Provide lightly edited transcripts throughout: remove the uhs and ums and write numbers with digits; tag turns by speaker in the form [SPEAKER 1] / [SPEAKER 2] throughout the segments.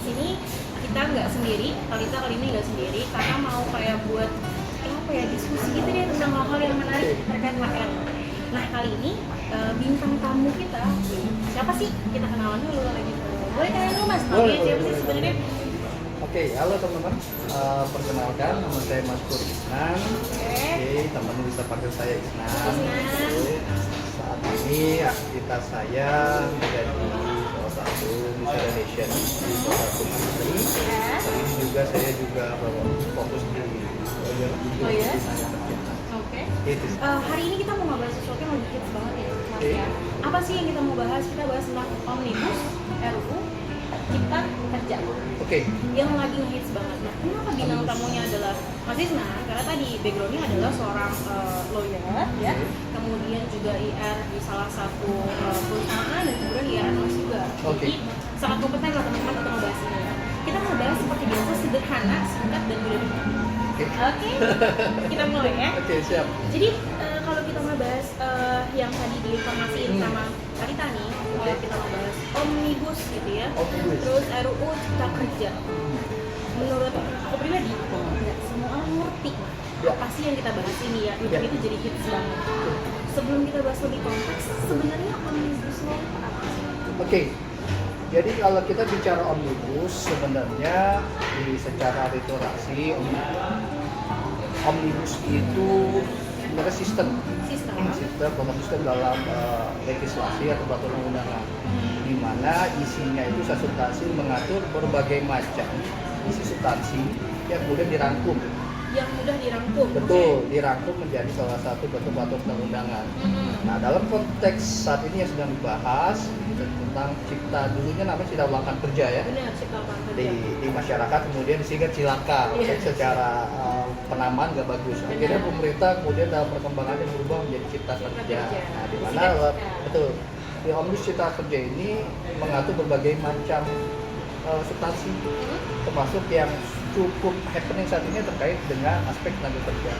[SPEAKER 1] sini kita nggak sendiri, Talita kali ini nggak sendiri karena mau kayak buat apa ya, diskusi gitu deh tentang hal-hal yang menarik terkait HR. Nah kali ini bintang tamu kita siapa sih? Kita kenalan dulu lagi. Boleh kenalin dulu Mas, namanya siapa sih sebenarnya?
[SPEAKER 2] Oke, halo teman-teman. Perkenalkan, nama saya Mas Pur Isnan. Oke, teman-teman bisa panggil saya Isnan. Oke. Saat ini aktivitas saya menjadi salah satu Mr. Relation di salah satu industri. Saat ini juga saya juga fokus di lawyer.
[SPEAKER 1] Oh ya? Oke.
[SPEAKER 2] Itu.
[SPEAKER 1] Hari ini kita mau ngebahas sesuatu yang lagi hits banget ya, Mas ya. Apa sih yang kita mau bahas? Kita bahas tentang Omnibus RUU Cipta Kerja.
[SPEAKER 2] Oke.
[SPEAKER 1] Yang lagi ngehits banget. Nah, kenapa bintang tamunya adalah Mas Isnan? Karena tadi backgroundnya adalah seorang lawyer ya, kemudian juga IR di salah satu perusahaan dan kemudian IR analis juga. Jadi sangat kompeten lah teman-teman untuk membahas ini. Kita mau bahas seperti biasa, sederhana, singkat dan mudah dipahami. Oke, kita mulai ya.
[SPEAKER 2] Oke, siap.
[SPEAKER 1] Jadi kalau kita ngebahas yang tadi diinformasiin sama Talita nih, kalau kita ngebahas Omnibus gitu ya, terus RUU Cipta Kerja. Menurut aku pribadi, nggak semua orang ngerti apa sih yang kita bahas ini ya, untuk itu jadi hits banget. Sebelum kita bahas lebih kompleks, sebenarnya Omnibus Law itu apa sih?
[SPEAKER 2] Oke. Jadi kalau kita bicara omnibus, sebenarnya secara literasi omnibus itu sebenarnya sistem konsisten dalam legislasi atau peraturan undangan, di mana isinya itu substansi mengatur berbagai macam isi substansi yang kemudian dirangkum.
[SPEAKER 1] Yang mudah dirangkum.
[SPEAKER 2] Betul, dirangkum menjadi salah satu bentuk peraturan undangan. Nah, dalam konteks saat ini yang sedang dibahas tentang cipta, dulunya namanya cipta lapangan kerja ya.
[SPEAKER 1] Benar, cipta lapangan kerja.
[SPEAKER 2] Di masyarakat kemudian disingkat cilaka, secara penamaan nggak bagus. Akhirnya pemerintah kemudian dalam perkembangannya berubah menjadi cipta kerja. Nah, di mana betul di Omnibus Cipta Kerja ini mengatur berbagai macam substansi, termasuk yang cukup happening saat ini terkait dengan aspek tenaga kerja.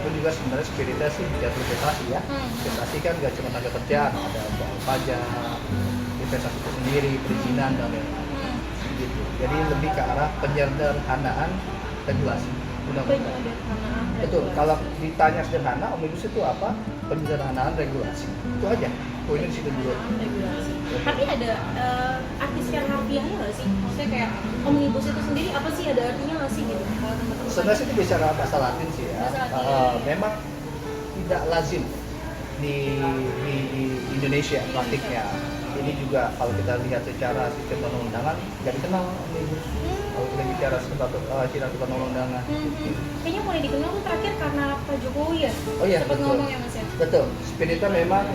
[SPEAKER 2] Itu juga sebenarnya spiritnya sih bicara investasi ya. Investasi kan nggak cuma tenaga kerja, ada pajak, investasi itu sendiri, perizinan dan lain-lain. Gitu. Jadi lebih ke arah penyederhanaan regulasi. Betul. Kalau ditanya sederhana, omnibus itu apa? Penyederhanaan regulasi. Itu aja. Poinnya di situ dulu.
[SPEAKER 1] Regulasi. Tapi ada arti secara harfiahnya nggak sih? Maksudnya kayak omnibus itu sendiri apa sih, ada artinya nggak sih gitu?
[SPEAKER 2] Sebenarnya itu bicara bahasa Latin sih ya. Memang tidak lazim di Indonesia praktiknya. Ini juga kalau kita lihat secara sistem undang-undangan nggak dikenal omnibus. Kalau kita bicara secara undang-undangan.
[SPEAKER 1] Kayaknya mulai dikenal tuh terakhir karena Pak Jokowi ya.
[SPEAKER 2] Oh iya,
[SPEAKER 1] sempat ngomong ya Mas ya.
[SPEAKER 2] Betul. Spiritnya memang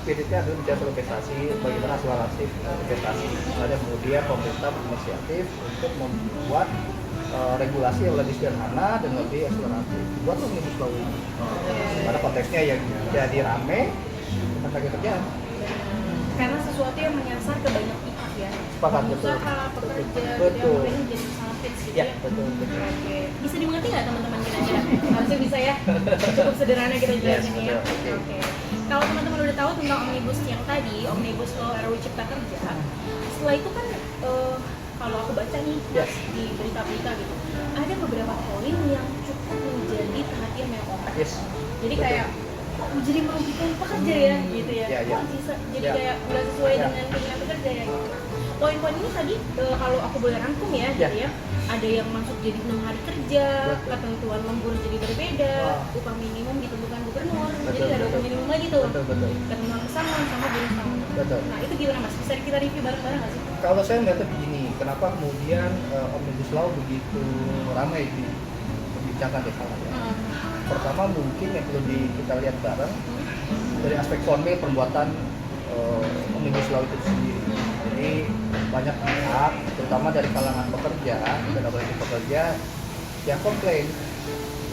[SPEAKER 2] spiritnya adalah bicara investasi, bagaimana akselerasi investasi. Ada kemudian pemerintah berinisiatif untuk membuat regulasi yang lebih sederhana dan lebih akseleratif. Buat omnibus law ini. Pada konteksnya yang jadi rame tenaga kerjaan.
[SPEAKER 1] Karena sesuatu yang menyasar ke banyak pihak ya.
[SPEAKER 2] Sepakat,
[SPEAKER 1] Pengusaha, pekerja,
[SPEAKER 2] betul.
[SPEAKER 1] yang jadi sangat fix gitu
[SPEAKER 2] Ya,
[SPEAKER 1] ya.
[SPEAKER 2] betul.
[SPEAKER 1] Oke. Bisa dimengerti nggak teman-teman kira-kira? Harusnya bisa ya. Cukup sederhana kita jelasin ya. Oke. Kalau teman-teman udah tahu tentang omnibus yang tadi, omnibus law RUU Cipta Kerja, setelah itu kan kalau aku baca nih di berita-berita gitu, ada beberapa poin yang cukup menjadi perhatian banyak orang. Jadi kayak jadi merugikan pekerja ya gitu ya. Jadi kayak nggak sesuai dengan keinginan pekerja ya gitu. Poin-poin ini tadi kalau aku boleh rangkum ya gitu ya. Ada yang masuk jadi 6 hari kerja, ketentuan lembur jadi berbeda, upah minimum ditentukan gubernur, jadi ada upah minimum lagi tuh. Ketentuan pesangon sama buruh tahunan. Nah itu gimana Mas? Bisa kita review bareng-bareng nggak sih?
[SPEAKER 2] Kalau saya melihatnya begini, kenapa kemudian omnibus law begitu ramai dibincangkan di sana ya? Pertama mungkin yang perlu kita lihat bareng dari aspek formil perbuatan omnibus law itu sendiri. Jadi banyak pihak, terutama dari kalangan pekerja dan apalagi pekerja yang komplain,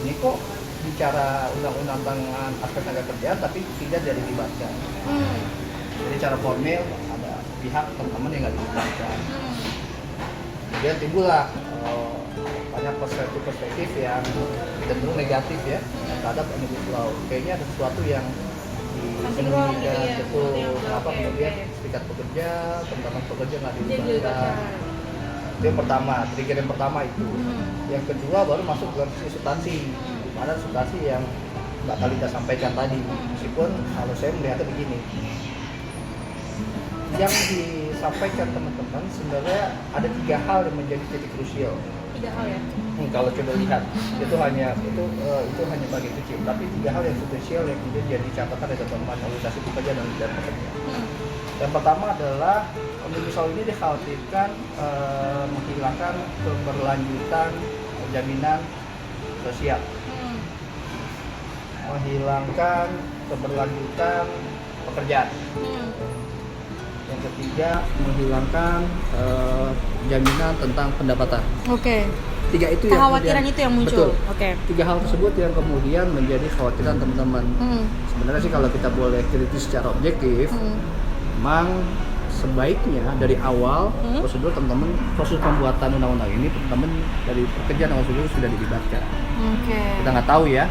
[SPEAKER 2] ini kok bicara undang-undang tentang aspek tenaga kerja tapi tidak jadi dilibatkan. Jadi secara formil ada pihak teman-teman yang nggak dilibatkan. Kemudian timbullah banyak perspektif yang cenderung negatif ya terhadap omnibus law. Kayaknya ada sesuatu yang disembunyikan, betul. Kenapa kemudian serikat pekerja, teman-teman pekerja nggak dilibatkan? Itu yang pertama, trigger yang pertama itu. Yang kedua baru masuk dalam sisi substansi, di mana substansi yang Mbak Talita sampaikan tadi. Meskipun kalau saya melihatnya begini, yang disampaikan teman-teman sebenarnya ada 3 hal yang menjadi titik krusial.
[SPEAKER 1] 3 hal ya.
[SPEAKER 2] Kalau coba lihat itu hanya bagi kecil, tapi 3 hal yang krusial yang kemudian jadi catatan dari teman-teman organisasi pekerja dan pekerja. Yang pertama adalah Omnibus Law ini dikhawatirkan menghilangkan keberlanjutan jaminan sosial, menghilangkan keberlanjutan pekerjaan. Yang ketiga, menghilangkan jaminan tentang pendapatan.
[SPEAKER 1] Oke.
[SPEAKER 2] 3 itu
[SPEAKER 1] kekhawatiran itu yang muncul.
[SPEAKER 2] Betul. 3 hal tersebut yang kemudian menjadi kekhawatiran teman-teman. Sebenarnya sih kalau kita boleh kritis secara objektif, memang sebaiknya dari awal prosedur teman-teman, proses pembuatan undang-undang ini teman-teman dari pekerja dan konsumen sudah dilibatkan. Kita nggak tahu ya,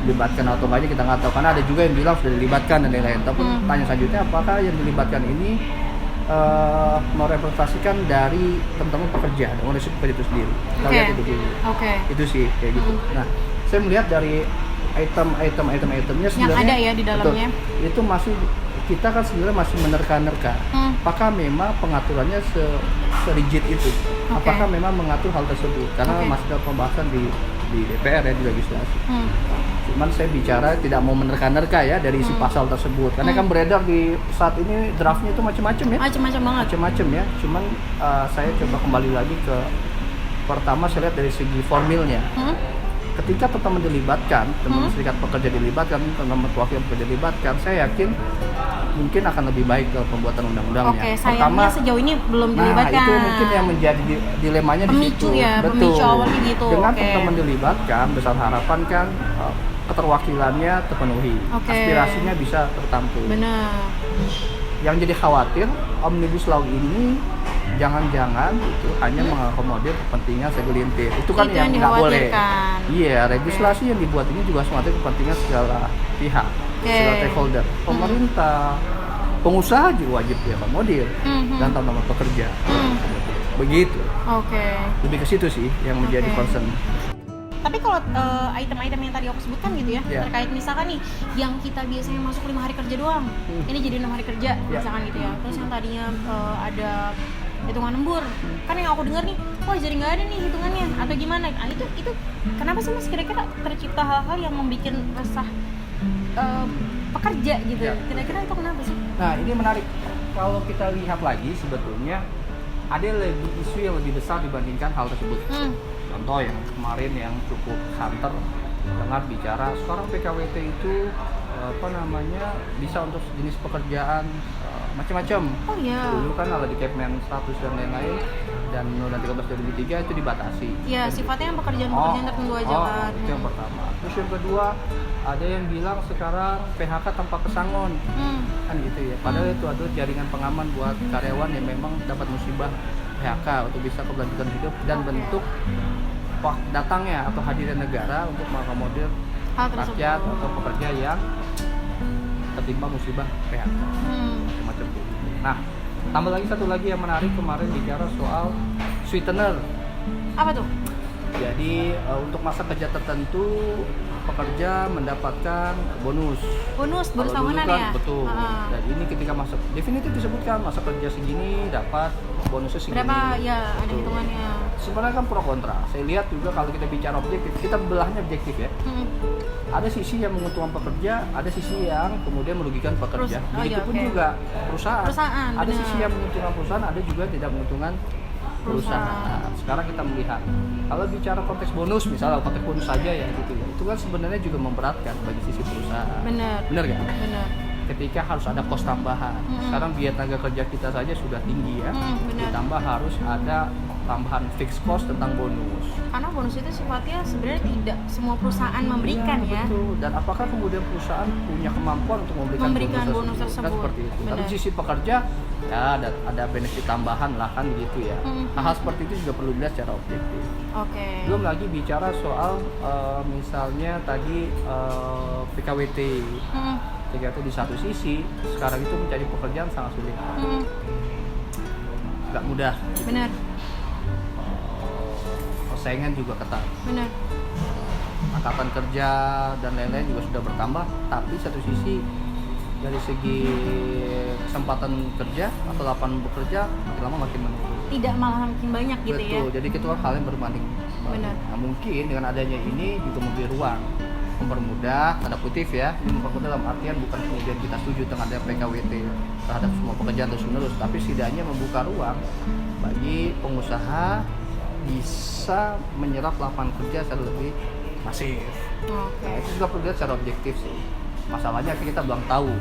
[SPEAKER 2] dilibatkan atau enggaknya kita nggak tahu, karena ada juga yang bilang sudah dilibatkan dan lain-lain. Tapi tanya selanjutnya, apakah yang dilibatkan ini merepresentasikan dari teman-teman pekerja dan ownership pekerja itu sendiri? Kita lihat itu dulu. Itu sih kayak gitu. Nah, saya melihat dari itemnya sebenarnya
[SPEAKER 1] yang ada ya di dalamnya.
[SPEAKER 2] Betul, itu masih kita kan sebenarnya masih menerka-nerka. Apakah memang pengaturannya serigid itu? Apakah memang mengatur hal tersebut? Karena masih ada pembahasan di DPR ya, di legislasi. Cuman saya bicara tidak mau menerka-nerka ya dari isi pasal tersebut. Karena kan beredar di saat ini draftnya itu macam-macam ya.
[SPEAKER 1] Macam-macam banget.
[SPEAKER 2] Macam-macam ya. Cuman saya coba kembali lagi ke pertama, saya lihat dari segi formilnya. Ketika teman-teman dilibatkan, teman-teman serikat pekerja dilibatkan, teman-teman wakil pekerja dilibatkan, saya yakin mungkin akan lebih baik ke pembuatan undang-undangnya.
[SPEAKER 1] Sayangnya sejauh ini belum dilibatkan.
[SPEAKER 2] Nah, itu mungkin yang menjadi dilemanya di situ.
[SPEAKER 1] Pemicu awalnya gitu.
[SPEAKER 2] Dengan teman-teman dilibatkan, besar harapan kan keterwakilannya terpenuhi, aspirasinya bisa tertampung.
[SPEAKER 1] Benar.
[SPEAKER 2] Yang jadi khawatir, Omnibus Law ini jangan-jangan itu hanya mengakomodir kepentingan segelintir. Itu kan yang nggak boleh. Iya, legislasi yang dibuat ini juga semata kepentingan segala pihak, segala stakeholder. Pemerintah, pengusaha juga wajib diakomodir, dan teman-teman pekerja. Begitu. Lebih ke situ sih yang menjadi concern.
[SPEAKER 1] Tapi kalau item-item yang tadi aku sebutkan gitu ya, terkait misalkan nih yang kita biasanya masuk 5 hari kerja doang, ini jadi 6 hari kerja misalkan gitu ya. Terus yang tadinya ada hitungan lembur, kan yang aku dengar nih, wah jadi nggak ada nih hitungannya atau gimana? Itu kenapa sih Mas kira-kira tercipta hal-hal yang membuat resah pekerja gitu? Kira-kira itu kenapa sih?
[SPEAKER 2] Nah, ini menarik. Kalau kita lihat lagi sebetulnya ada isu yang lebih besar dibandingkan hal tersebut. Contoh yang kemarin yang cukup santer dengar bicara sekarang PKWT itu bisa untuk jenis pekerjaan macam-macam. Dulu kan kalau di Kepmen status dan lain-lain dan Undang-Undang 13 2003 itu dibatasi.
[SPEAKER 1] Iya, sifatnya yang pekerjaan tertentu aja kan.
[SPEAKER 2] Itu yang pertama. Terus yang kedua, ada yang bilang sekarang PHK tanpa pesangon. Kan gitu ya. Padahal itu adalah jaringan pengaman buat karyawan yang memang dapat musibah PHK untuk bisa keberlanjutan hidup dan bentuk datangnya atau hadirnya negara untuk mengakomodir rakyat atau pekerja yang tertimpa musibah PHK. Macam itu. Nah, tambah lagi satu lagi yang menarik kemarin bicara soal sweetener.
[SPEAKER 1] Apa tuh?
[SPEAKER 2] Jadi untuk masa kerja tertentu pekerja mendapatkan bonus tahunan kan, ya? Betul. Dan ini ketika masa definitif disebutkan masa kerja segini dapat bonusnya segini.
[SPEAKER 1] Berapa ya ada hitungannya.
[SPEAKER 2] Sebenarnya kan pro kontra. Saya lihat juga kalau kita bicara objektif, kita belahnya objektif ya. Ada sisi yang menguntungkan pekerja, ada sisi yang kemudian merugikan pekerja. Begitupun juga perusahaan. Ada sisi yang menguntungkan perusahaan, ada juga tidak menguntungkan perusahaan. Sekarang kita melihat kalau bicara konteks bonus, misalnya konteks bonus saja ya gitu ya, itu kan sebenarnya juga memberatkan bagi sisi perusahaan. Benar kan? Benar. Ketika harus ada kos tambahan. Sekarang biaya tenaga kerja kita saja sudah tinggi ya. Ditambah harus ada tambahan fixed cost tentang bonus.
[SPEAKER 1] Karena bonus itu sifatnya sebenarnya tidak semua perusahaan memberikan ya.
[SPEAKER 2] Betul. Dan apakah kemudian perusahaan punya kemampuan untuk memberikan bonus tersebut? Kan seperti itu. Tapi sisi pekerja ya ada benefit tambahan lah kan gitu ya. Hal-hal seperti itu juga perlu dilihat secara objektif. Belum lagi bicara soal misalnya tadi PKWT. PKWT di satu sisi sekarang itu mencari pekerjaan sangat sulit. Gak mudah.
[SPEAKER 1] Benar.
[SPEAKER 2] persaingan juga ketat.
[SPEAKER 1] Benar.
[SPEAKER 2] Angkatan kerja dan lain-lain juga sudah bertambah, tapi satu sisi dari segi kesempatan kerja atau lapangan bekerja makin lama makin menurun.
[SPEAKER 1] Tidak malah makin banyak gitu ya.
[SPEAKER 2] Betul, jadi itu hal yang berbanding.
[SPEAKER 1] Benar.
[SPEAKER 2] Nah, mungkin dengan adanya ini juga memberi ruang, mempermudah, tanda kutip ya, ini mempermudah dalam artian bukan kemudian kita setuju dengan ada PKWT terhadap semua pekerjaan terus-menerus, tapi setidaknya membuka ruang bagi pengusaha bisa menyerap lapangan kerja secara lebih masif.
[SPEAKER 1] Oke.
[SPEAKER 2] Nah, itu juga perlu dilihat secara objektif sih. Masalahnya kita belum tahu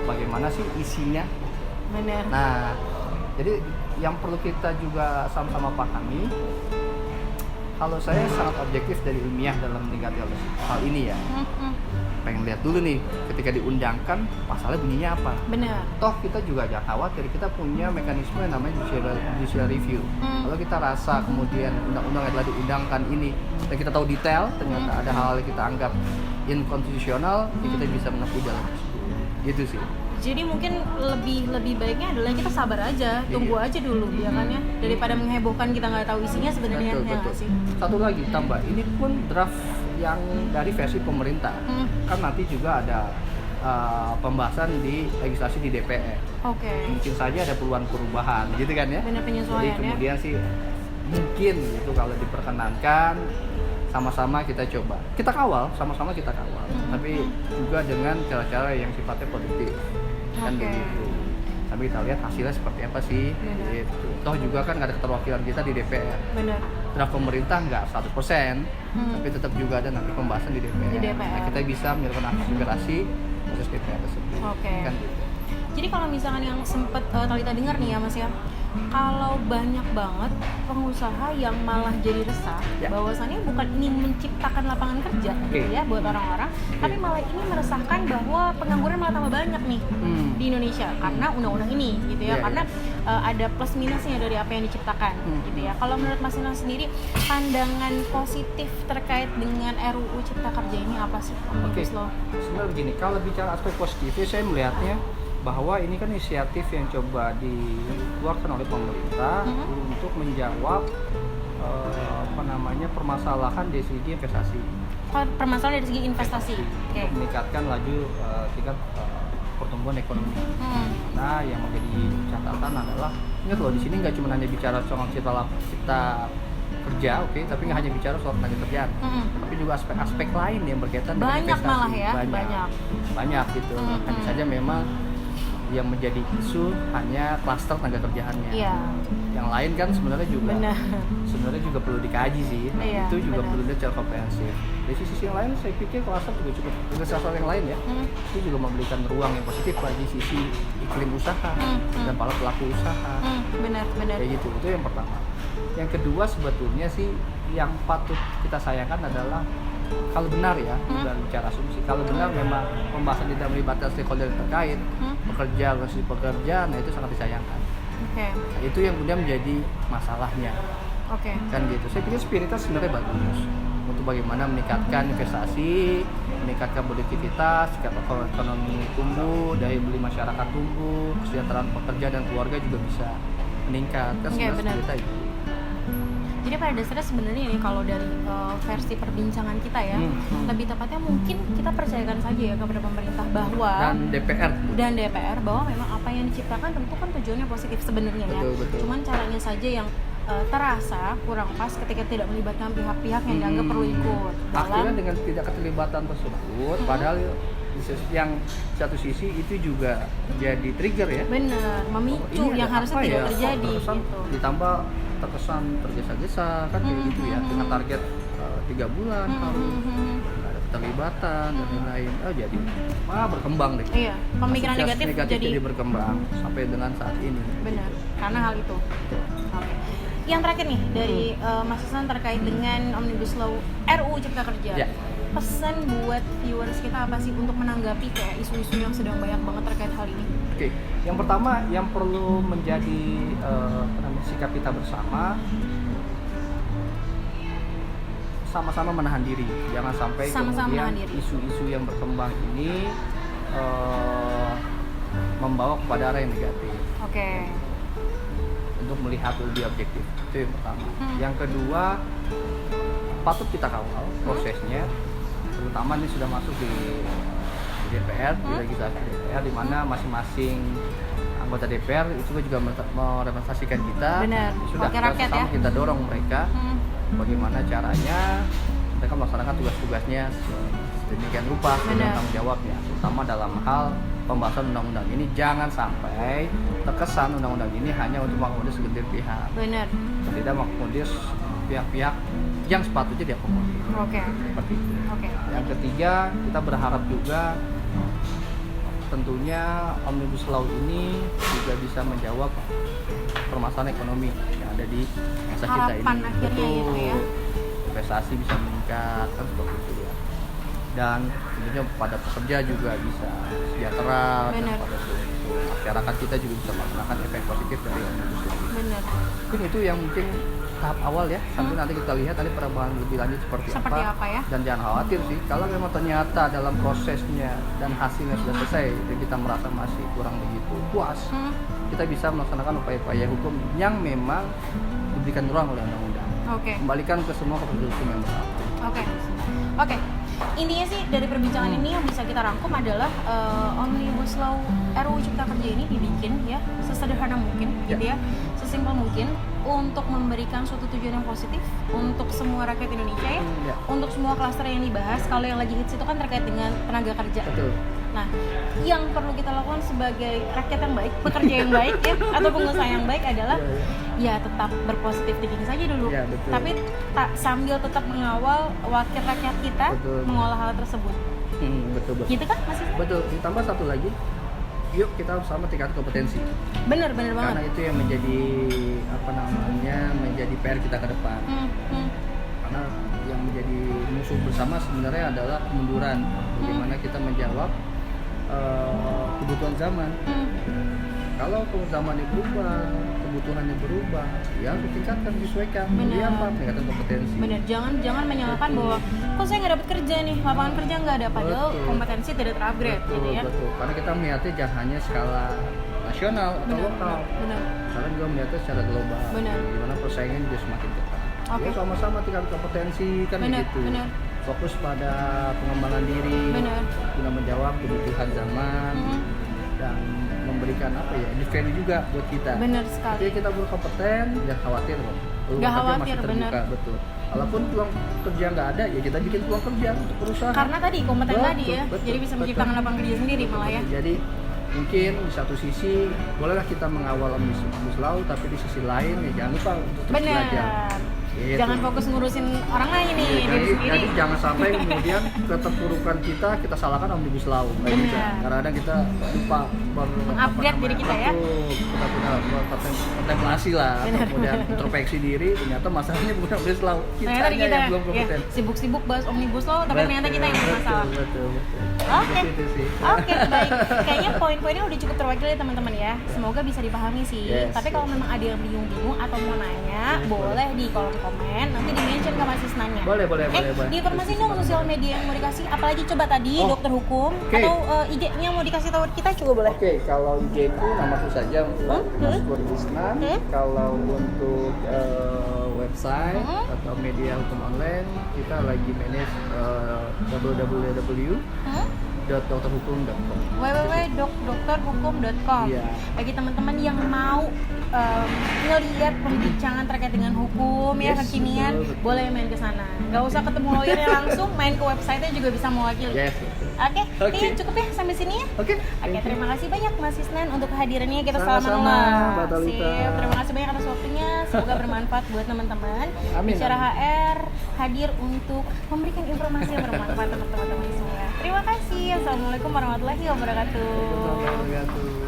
[SPEAKER 2] bagaimana sih isinya.
[SPEAKER 1] Benar.
[SPEAKER 2] Nah, jadi yang perlu kita juga sama-sama pahami, kalau saya sangat objektif dari ilmiah dalam meningkatkan hal ini ya. Pengen lihat dulu nih ketika diundangkan pasalnya bunyinya apa.
[SPEAKER 1] Benar.
[SPEAKER 2] Toh kita juga jangan khawatir, kita punya mekanisme yang namanya judicial review. Kalau kita rasa kemudian undang-undang yang telah diundangkan ini dan kita tahu detail, ternyata ada hal yang kita anggap inkonstitusional, ya kita bisa menempuh jalan tersebut. Gitu sih.
[SPEAKER 1] Jadi mungkin lebih baiknya adalah kita sabar aja, tunggu aja dulu ya kan ya, daripada menghebohkan kita nggak tahu isinya sebenarnya.
[SPEAKER 2] Betul,
[SPEAKER 1] ya nggak
[SPEAKER 2] betul.
[SPEAKER 1] sih?
[SPEAKER 2] Satu lagi tambah, ini pun draft yang dari versi pemerintah. Kan nanti juga ada pembahasan di legislasi di DPR.
[SPEAKER 1] Oke.
[SPEAKER 2] Mungkin saja ada perubahan gitu kan ya.
[SPEAKER 1] Benar, penyesuaian
[SPEAKER 2] Jadi
[SPEAKER 1] ya.
[SPEAKER 2] kemudian sih mungkin gitu kalau diperkenankan sama-sama kita coba. Kita kawal, sama-sama kita kawal. Tapi juga dengan cara-cara yang sifatnya produktif. Kan
[SPEAKER 1] Oke.
[SPEAKER 2] begitu. Tapi kita lihat hasilnya seperti apa sih.
[SPEAKER 1] Benar.
[SPEAKER 2] Gitu. Toh juga kan nggak ada keterwakilan kita di DPR.
[SPEAKER 1] Benar.
[SPEAKER 2] Draft pemerintah nggak 100%, tapi tetap juga ada nanti pembahasan di DPR.
[SPEAKER 1] Di DPR.
[SPEAKER 2] Nah, kita bisa melakukan aspirasi proses DPR tersebut.
[SPEAKER 1] Oke.
[SPEAKER 2] Kan gitu.
[SPEAKER 1] Jadi kalau misalkan yang sempat Talita dengar nih ya Mas ya, kalau banyak banget pengusaha yang malah jadi resah
[SPEAKER 2] Ya.
[SPEAKER 1] bahwasannya bukan ini menciptakan lapangan kerja gitu ya buat orang-orang, tapi malah ini meresahkan bahwa pengangguran malah tambah banyak nih di Indonesia karena undang-undang ini gitu ya,
[SPEAKER 2] Ya,
[SPEAKER 1] karena ada plus minusnya dari apa yang diciptakan gitu ya. Kalau menurut Mas Inal sendiri, pandangan positif terkait dengan RUU Cipta Kerja ini apa sih?
[SPEAKER 2] Oke.
[SPEAKER 1] Omnibus Law?
[SPEAKER 2] Sebenarnya begini, kalau bicara aspek positifnya saya melihatnya bahwa ini kan inisiatif yang coba dikeluarkan oleh pemerintah untuk menjawab permasalahan dari segi investasi.
[SPEAKER 1] Permasalahan dari segi investasi. Oke.
[SPEAKER 2] Untuk meningkatkan laju tingkat pertumbuhan ekonomi. Nah, yang menjadi catatan adalah ingat loh, di sini nggak cuma hanya bicara soal cipta kerja, oke, tapi nggak hanya bicara soal tenaga kerjaan, tapi juga aspek-aspek lain yang berkaitan dengan
[SPEAKER 1] Banyak
[SPEAKER 2] investasi.
[SPEAKER 1] malah ya,
[SPEAKER 2] banyak gitu. Hanya saja memang yang menjadi isu hanya klaster tenaga kerjaannya.
[SPEAKER 1] Iya.
[SPEAKER 2] Yang lain kan sebenarnya juga perlu dikaji sih.
[SPEAKER 1] Iya,
[SPEAKER 2] Itu juga
[SPEAKER 1] benar.
[SPEAKER 2] perlu dilihat secara komprehensif. Dari sisi yang lain saya pikir klaster juga cukup, juga klaster yang lain ya. Itu juga memberikan ruang yang positif bagi sisi iklim usaha dan para pelaku usaha.
[SPEAKER 1] Benar.
[SPEAKER 2] Kayak gitu. Itu yang pertama. Yang kedua sebetulnya sih yang patut kita sayangkan adalah kalau benar ya, bukan bicara asumsi, kalau benar memang pembahasan tidak melibatkan stakeholder terkait, pekerja, organisasi pekerja, nah itu sangat disayangkan.
[SPEAKER 1] Oke.
[SPEAKER 2] Nah, itu yang kemudian menjadi masalahnya,
[SPEAKER 1] Oke.
[SPEAKER 2] kan gitu. Saya pikir spiritas sebenarnya bagus untuk bagaimana meningkatkan investasi, meningkatkan produktivitas, tingkat ekonomi tumbuh, daya beli masyarakat tumbuh, kesejahteraan pekerja dan keluarga juga bisa meningkat. Kan
[SPEAKER 1] Oke,
[SPEAKER 2] sebenarnya
[SPEAKER 1] benar.
[SPEAKER 2] spiritas itu.
[SPEAKER 1] Jadi pada dasarnya sebenarnya ini kalau dari versi perbincangan kita ya, lebih tepatnya mungkin kita percayakan saja ya kepada pemerintah bahwa
[SPEAKER 2] Dan DPR.
[SPEAKER 1] DPR bahwa memang apa yang diciptakan tentu kan tujuannya positif sebenarnya ya.
[SPEAKER 2] Betul.
[SPEAKER 1] Cuman caranya saja yang terasa kurang pas ketika tidak melibatkan pihak-pihak yang dianggap perlu ikut
[SPEAKER 2] Akhirnya dengan tidak keterlibatan tersebut, padahal yang satu sisi itu juga jadi trigger ya.
[SPEAKER 1] bener memicu
[SPEAKER 2] Ini
[SPEAKER 1] yang
[SPEAKER 2] ada
[SPEAKER 1] harusnya
[SPEAKER 2] apa
[SPEAKER 1] tidak
[SPEAKER 2] ya?
[SPEAKER 1] terjadi
[SPEAKER 2] Terkesan,
[SPEAKER 1] gitu.
[SPEAKER 2] Ditambah terkesan tergesa-gesa kan kayak gitu ya, dengan target 3 bulan kalau nggak ada keterlibatan dan lain-lain, jadi berkembang deh.
[SPEAKER 1] Iya, pemikiran
[SPEAKER 2] Asosiasi
[SPEAKER 1] negatif jadi
[SPEAKER 2] berkembang sampai dengan saat ini.
[SPEAKER 1] benar karena hal itu.
[SPEAKER 2] Betul.
[SPEAKER 1] Oke. Yang terakhir nih dari Mas Hasan terkait dengan Omnibus Law RUU Cipta Kerja.
[SPEAKER 2] Ya.
[SPEAKER 1] Pesan buat viewers kita apa sih untuk menanggapi kayak isu-isu yang sedang banyak banget terkait hal ini?
[SPEAKER 2] Oke, yang pertama yang perlu menjadi sikap kita bersama, sama-sama menahan diri, jangan sampai
[SPEAKER 1] Sama-sama
[SPEAKER 2] kemudian
[SPEAKER 1] menahan diri.
[SPEAKER 2] isu-isu yang berkembang ini membawa kepada arah yang negatif.
[SPEAKER 1] Oke.
[SPEAKER 2] untuk melihat lebih objektif. Itu yang pertama. Yang kedua, patut kita kawal prosesnya, terutama ini sudah masuk di DPR, di legislasi DPR, di mana masing-masing anggota DPR itu juga merepresentasikan kita.
[SPEAKER 1] Benar.
[SPEAKER 2] Sudah
[SPEAKER 1] Wakil
[SPEAKER 2] kita
[SPEAKER 1] rakyat
[SPEAKER 2] sama
[SPEAKER 1] ya.
[SPEAKER 2] kita dorong mereka bagaimana caranya mereka melaksanakan tugas-tugasnya sedemikian rupa dengan tanggung jawabnya, terutama dalam hal pembahasan undang-undang ini. Jangan sampai terkesan undang-undang ini hanya untuk mengakomodir segelintir pihak,
[SPEAKER 1] Benar.
[SPEAKER 2] tidak mengakomodir pihak-pihak yang sepatutnya diakomodir.
[SPEAKER 1] Oke.
[SPEAKER 2] Seperti itu.
[SPEAKER 1] Oke.
[SPEAKER 2] Yang ketiga, kita berharap juga tentunya Omnibus Law ini juga bisa menjawab permasalahan ekonomi yang ada di masa kita ini.
[SPEAKER 1] Harapan akhirnya gitu ya.
[SPEAKER 2] Investasi bisa meningkat, kan seperti itu ya. Dan tentunya pada pekerja juga bisa sejahtera, dan
[SPEAKER 1] Benar.
[SPEAKER 2] pada masyarakat kita juga bisa melaksanakan efek positif dari Omnibus Law.
[SPEAKER 1] Benar.
[SPEAKER 2] Mungkin itu yang mungkin tahap awal ya, sambil nanti kita lihat nanti perubahan lebih lanjut seperti
[SPEAKER 1] apa ya.
[SPEAKER 2] Dan jangan khawatir sih, kalau memang ternyata dalam prosesnya dan hasilnya sudah selesai dan kita merasa masih kurang begitu puas, kita bisa melaksanakan upaya-upaya hukum yang memang diberikan ruang oleh undang-undang.
[SPEAKER 1] Oke.
[SPEAKER 2] Kembalikan ke semua kepada hukum yang berlaku.
[SPEAKER 1] Oke. Intinya sih dari perbincangan ini yang bisa kita rangkum adalah Omnibus Law RUU Cipta Kerja ini dibikin ya sesederhana mungkin gitu ya, sesimpel mungkin untuk memberikan suatu tujuan yang positif untuk semua rakyat Indonesia ya, untuk semua klaster yang dibahas. Kalau yang lagi hits itu kan terkait dengan tenaga kerja.
[SPEAKER 2] Betul.
[SPEAKER 1] Nah, yang perlu kita lakukan sebagai rakyat yang baik, pekerja yang baik ya, atau pengusaha yang baik adalah ya tetap berpositif thinking saja dulu.
[SPEAKER 2] Ya, betul.
[SPEAKER 1] Tapi sambil tetap mengawal wakil rakyat kita mengolah hal tersebut.
[SPEAKER 2] Betul.
[SPEAKER 1] Gitu kan Mas?
[SPEAKER 2] Betul. Ditambah satu lagi, yuk kita sama tingkat kompetensi.
[SPEAKER 1] Bener banget.
[SPEAKER 2] Karena itu yang menjadi menjadi PR kita ke depan. Karena yang menjadi musuh bersama sebenarnya adalah kemunduran. Bagaimana kita menjawab kebutuhan zaman. Kalau zamannya berubah, kebutuhannya berubah, ya harus ditingkatkan, disesuaikan. Ini apa? Peningkatan kompetensi.
[SPEAKER 1] Bener, jangan menyalahkan bahwa kok saya nggak dapat kerja nih, lapangan kerja nggak ada, padahal kompetensi tidak terupgrade gitu ya.
[SPEAKER 2] Betul. Karena kita melihatnya jangan hanya skala nasional atau lokal.
[SPEAKER 1] Benar.
[SPEAKER 2] Karena juga melihatnya secara global.
[SPEAKER 1] Benar.
[SPEAKER 2] Di mana persaingan juga semakin ketat. Ya sama-sama tingkat kompetensi kan begitu.
[SPEAKER 1] Benar.
[SPEAKER 2] Fokus pada pengembangan diri.
[SPEAKER 1] Benar.
[SPEAKER 2] Guna menjawab kebutuhan zaman dan memberikan value juga buat kita.
[SPEAKER 1] Benar sekali.
[SPEAKER 2] Jadi kita berkompeten, jangan khawatir loh.
[SPEAKER 1] Nggak khawatir, benar.
[SPEAKER 2] Betul. Walaupun peluang kerja nggak ada, ya kita bikin peluang kerja untuk perusahaan.
[SPEAKER 1] Karena tadi kompeten tadi ya,
[SPEAKER 2] betul,
[SPEAKER 1] jadi bisa menciptakan lapangan kerja sendiri malah ya.
[SPEAKER 2] Jadi mungkin di satu sisi bolehlah kita mengawal Omnibus Law, tapi di sisi lain ya jangan lupa untuk terus belajar. Gitu.
[SPEAKER 1] Jangan fokus ngurusin orang lain nih, diri sendiri.
[SPEAKER 2] Jadi jangan sampai kemudian keterpurukan kita salahkan Omnibus Law. Kadang-kadang kita lupa
[SPEAKER 1] mengupgrade diri kita ya.
[SPEAKER 2] Kita punya kontemplasi lah, kemudian introspeksi diri, ternyata masalahnya bukan Omnibus Law.
[SPEAKER 1] Ternyata kita
[SPEAKER 2] yang belum kompeten.
[SPEAKER 1] Sibuk-sibuk bahas Omnibus Law, tapi ternyata kita yang bermasalah.
[SPEAKER 2] Betul.
[SPEAKER 1] Oke, baik. Kayaknya poin-poinnya udah cukup terwakili teman-teman ya. Semoga bisa dipahami sih. Tapi kalau memang ada yang bingung-bingung atau mau nanya, boleh di kolom komen, nanti di-mention ke Mas Isnannya.
[SPEAKER 2] Boleh.
[SPEAKER 1] Di informasi dong sosial media yang mau dikasih. Apalagi coba tadi dokter hukum atau IG-nya mau dikasih tahu kita juga boleh.
[SPEAKER 2] Oke, kalau IG ku namaku saja untuk Mas Boris Isnan. Kalau untuk website atau media hukum online, kita lagi manage www.dokterhukum.com.
[SPEAKER 1] www.dokterhukum.com. Bagi teman-teman yang mau ngelihat pembicaraan terkait dengan hukum ya kekinian, boleh main ke sana. Gak usah ketemu lawyernya langsung, main ke website-nya juga bisa mewakili. Oke, cukup ya sampai sini ya. Oke, terima kasih banyak Mas Isnan untuk kehadirannya. Kita salaman ulang. Sip, terima kasih banyak atas waktunya. Semoga bermanfaat buat teman-teman. Bicara HR hadir untuk memberikan informasi yang bermanfaat untuk teman-teman semua. Terima kasih. Assalamualaikum warahmatullahi wabarakatuh.